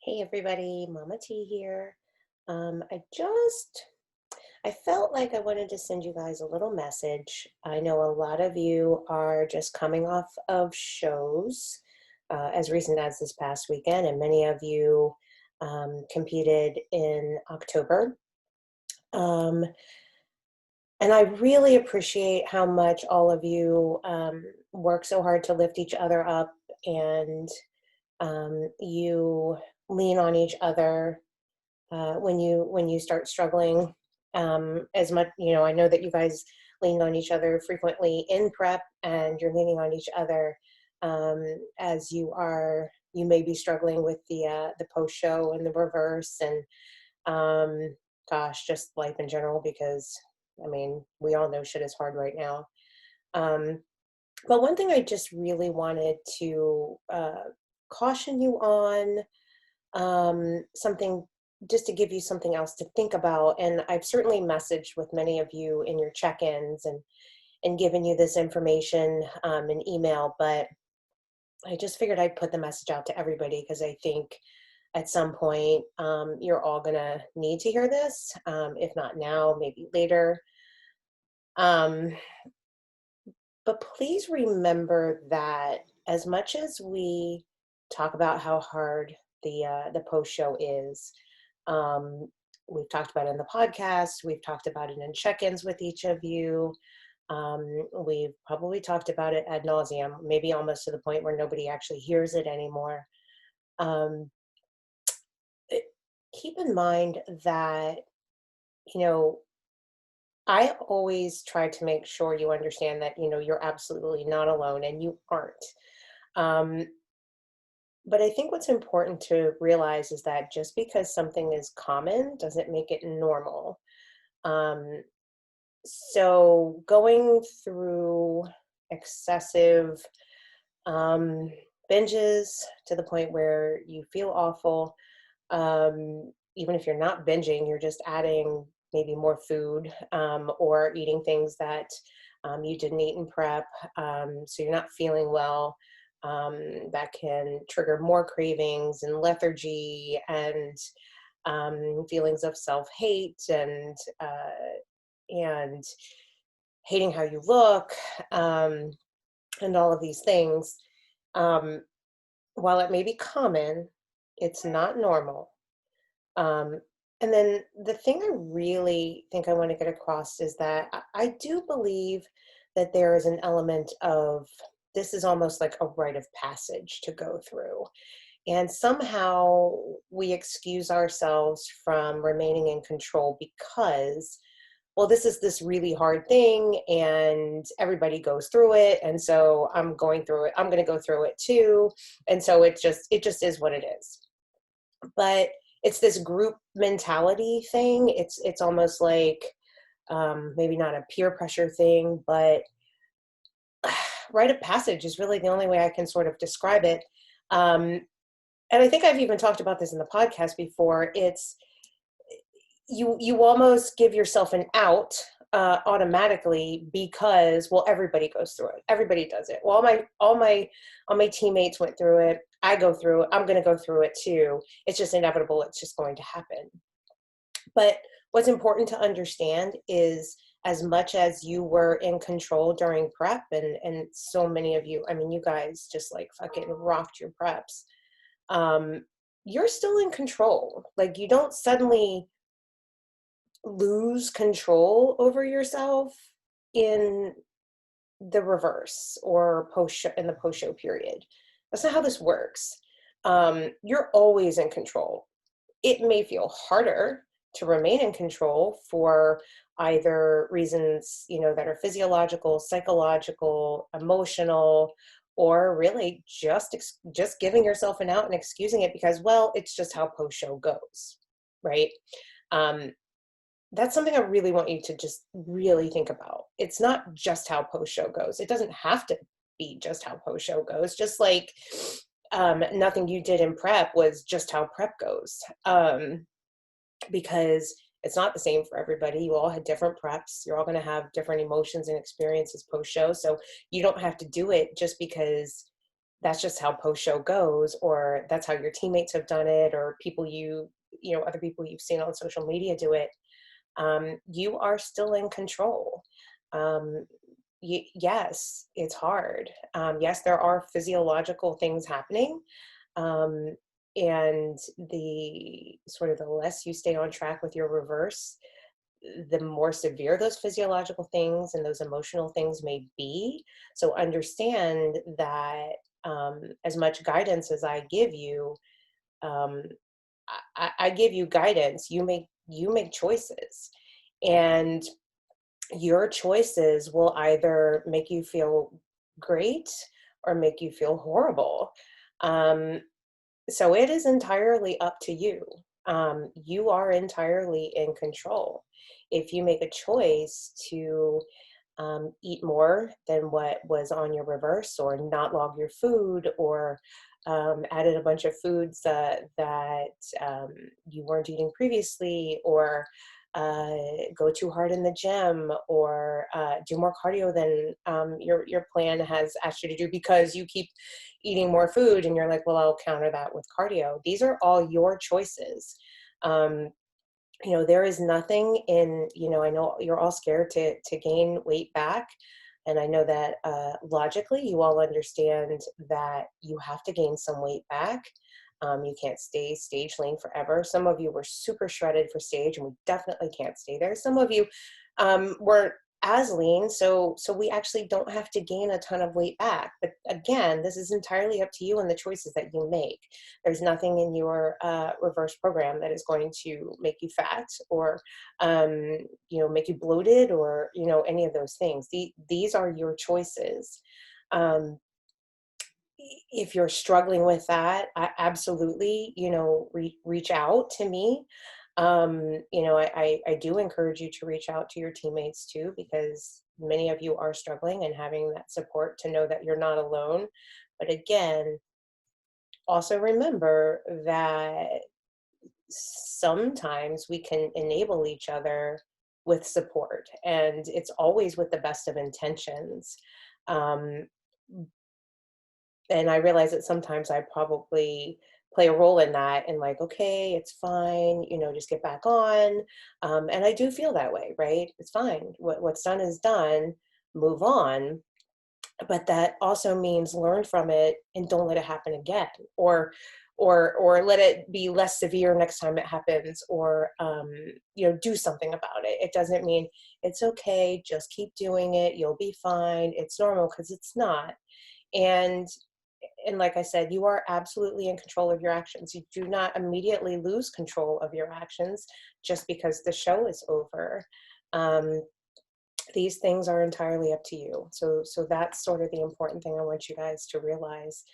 Hey everybody, Mama T here. Um, I just I felt like I wanted to send you guys a little message. I know a lot of you are just coming off of shows as recent as this past weekend, and many of you competed in October. Um, and I really appreciate how much all of you work so hard to lift each other up, and you lean on each other when you start struggling. As much, I know that you guys leaned on each other frequently in prep, and you're leaning on each other as you may be struggling with the post show and the reverse, and gosh, just life in general, because I mean, we all know shit is hard right now. um, but one thing I just really wanted to caution you on, something, just to give you something else to think about. And I've certainly messaged with many of you in your check-ins and given you this information in email, but I just figured I'd put the message out to everybody because I think at some point you're all gonna need to hear this, if not now, maybe later. Um, but please remember that as much as we talk about how hard the post show is, um, we've talked about it in the podcast. We've talked about it in check-ins with each of you. We've probably talked about it ad nauseum, maybe almost to the point where nobody actually hears it anymore. Um, it- Keep in mind that, you know, I always try to make sure you understand that, you're absolutely not alone and you aren't. Um, but I think what's important to realize is that just because something is common doesn't make it normal. Um, so going through excessive um, binges to the point where you feel awful, even if you're not binging, you're just adding maybe more food, or eating things that you didn't eat in prep, so you're not feeling well. That can trigger more cravings and lethargy and feelings of self-hate and hating how you look, um, and all of these things. Um, while it may be common, it's not normal. Um, and then the thing I really think I want to get across is that I do believe that there is an element of this is almost like a rite of passage to go through. And somehow we excuse ourselves from remaining in control because, well, this is this really hard thing and everybody goes through it. And so I'm going through it. I'm going to go through it too. And so it just is what it is. But it's this group mentality thing. It's almost like, maybe not a peer pressure thing, but rite of passage is really the only way I can sort of describe it. Um, and I think I've even talked about this in the podcast before. It's you almost give yourself an out automatically because, well, everybody goes through it. Everybody does it. Well, all my teammates went through it. I go through it. I'm going to go through it too. It's just inevitable. It's just going to happen. But what's important to understand is, as much as you were in control during prep, and so many of you, I mean, you guys just like fucking rocked your preps. Um, you're still in control. Like, you don't suddenly lose control over yourself in the reverse or post show, in the post show period. That's not how this works. You're always in control. It may feel harder to remain in control for either reasons, that are physiological, psychological, emotional, or really just giving yourself an out and excusing it because, well, it's just how post show goes, right? Um, that's something I really want you to just really think about. It's not just how post show goes. It doesn't have to be just how post show goes. Just like nothing you did in prep was just how prep goes, because it's not the same for everybody. You all had different preps. You're all going to have different emotions and experiences post show. So you don't have to do it just because that's just how post show goes, or that's how your teammates have done it, or people other people you've seen on social media do it. You are still in control. Um, yes, it's hard. Yes, there are physiological things happening. Um, and the less you stay on track with your reverse, the more severe those physiological things and those emotional things may be. So understand that, as much guidance as I give you, um, I give you guidance. You make choices, and your choices will either make you feel great or make you feel horrible. Um, so it is entirely up to you. You are entirely in control. If you make a choice to eat more than what was on your reverse, or not log your food, or added a bunch of foods that you weren't eating previously, or go too hard in the gym, or do more cardio than your plan has asked you to do because you keep eating more food, and you're like, well, I'll counter that with cardio. These are all your choices. Um, there is nothing in, I know you're all scared to gain weight back. And I know that logically you all understand that you have to gain some weight back. You can't stay stage lean forever. Some of you were super shredded for stage, and we definitely can't stay there. Some of you weren't as lean, so we actually don't have to gain a ton of weight back. But again, this is entirely up to you and the choices that you make. There's nothing in your reverse program that is going to make you fat, or make you bloated, or any of those things. These are your choices. Um, if you're struggling with that, I absolutely, reach out to me. I do encourage you to reach out to your teammates too, because many of you are struggling, and having that support to know that you're not alone. But again, also remember that sometimes we can enable each other with support, and it's always with the best of intentions. Um, and I realize that sometimes I probably play a role in that, and like, okay, it's fine, just get back on. And I do feel that way, right? It's fine. What's done is done, move on. But that also means learn from it and don't let it happen again, or let it be less severe next time it happens, or do something about it. It doesn't mean it's okay, just keep doing it, you'll be fine, it's normal, because it's not. And and like I said, you are absolutely in control of your actions. You do not immediately lose control of your actions just because the show is over. um, these things are entirely up to you. So that's sort of the important thing I want you guys to realize.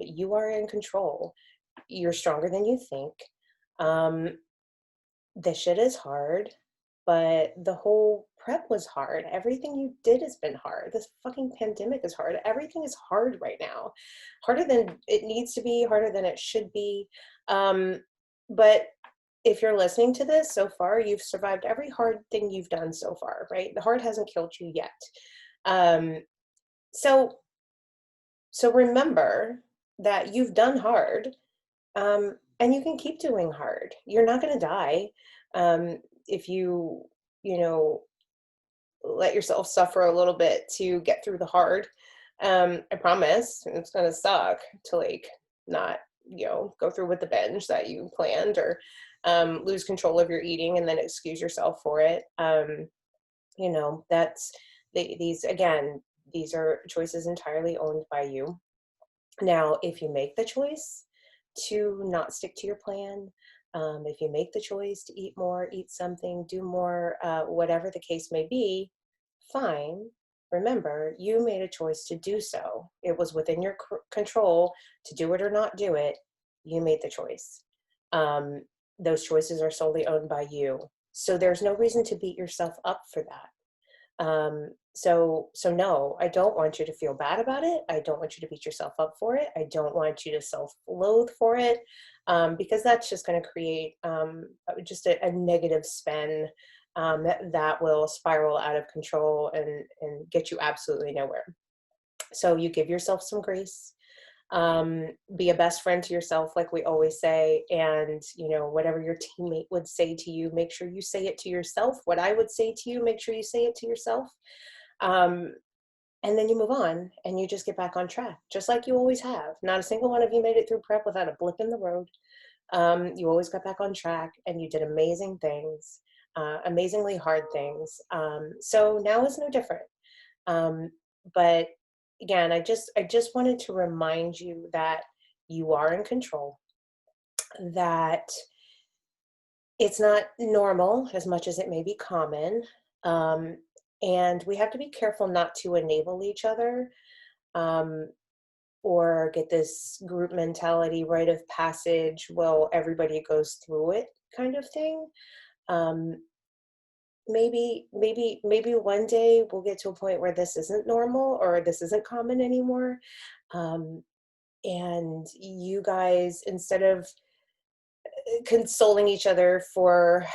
You are in control. You're stronger than you think. um, the shit is hard, but the whole prep was hard. Everything you did has been hard. This fucking pandemic is hard. Everything is hard right now. Harder than it needs to be, harder than it should be. Um, but if you're listening to this so far, you've survived every hard thing you've done so far, right? The heart hasn't killed you yet. Um, so so remember that you've done hard, and you can keep doing hard. You're not going to die, if you know, let yourself suffer a little bit to get through the hard. I promise it's going to suck to like not, go through with the binge that you planned, or lose control of your eating and then excuse yourself for it. That's these again, these are choices entirely owned by you. Now, if you make the choice to not stick to your plan, if you make the choice to eat more, eat something, do more, whatever the case may be, fine. Remember, you made a choice to do so. It was within your control to do it or not do it. You made the choice. Um, those choices are solely owned by you. So there's no reason to beat yourself up for that. So no, I don't want you to feel bad about it. I don't want you to beat yourself up for it. I don't want you to self-loathe for it, because that's just going to create just a negative spin, that will spiral out of control and get you absolutely nowhere. So you give yourself some grace. Be a best friend to yourself, like we always say. And, whatever your teammate would say to you, make sure you say it to yourself. What I would say to you, make sure you say it to yourself. Um, and then you move on and you just get back on track, just like you always have. Not a single one of you made it through prep without a blip in the road. You always got back on track and you did amazing things, amazingly hard things. So now is no different. Um, but again, I just wanted to remind you that you are in control, that it's not normal as much as it may be common. Um, and we have to be careful not to enable each other, um, or get this group mentality, rite of passage, well, everybody goes through it kind of thing. Um, maybe one day we'll get to a point where this isn't normal or this isn't common anymore. Um, and you guys, instead of consoling each other for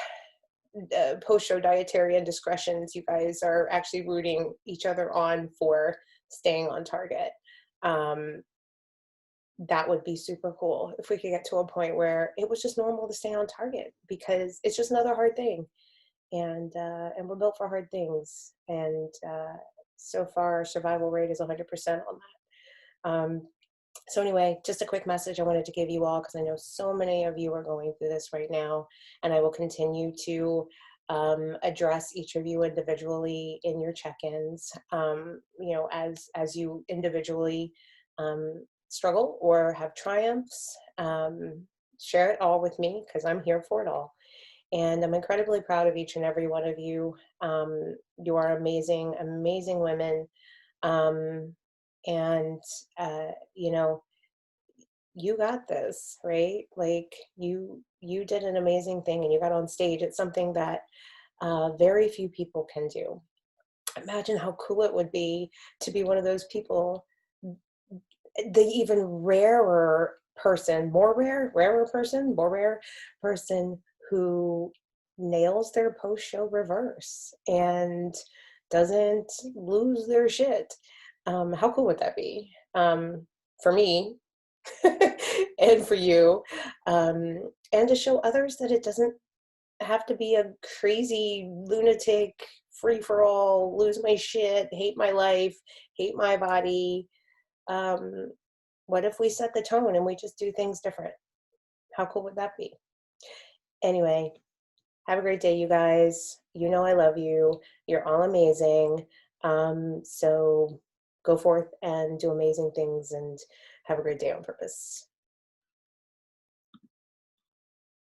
post-show dietary indiscretions, you guys are actually rooting each other on for staying on target. Um, that would be super cool if we could get to a point where it was just normal to stay on target, because it's just another hard thing, and we're built for hard things. And so far, our survival rate is 100% on that. So anyway, just a quick message I wanted to give you all, because I know so many of you are going through this right now, and I will continue to address each of you individually in your check-ins, as you individually struggle or have triumphs. Share it all with me, because I'm here for it all. And I'm incredibly proud of each and every one of you. You are amazing, amazing women. Um, and you know, you got this, right? Like you did an amazing thing and you got on stage. It's something that very few people can do. Imagine how cool it would be to be one of those people, the even rarer person, more rare person who nails their post-show reverse and doesn't lose their shit. How cool would that be? For me, and for you, and to show others that it doesn't have to be a crazy lunatic free for all, lose my shit, hate my life, hate my body. um, what if we set the tone and we just do things different? How cool would that be? Anyway, have a great day, you guys. You know I love you. You're all amazing. So go forth and do amazing things and have a great day on purpose.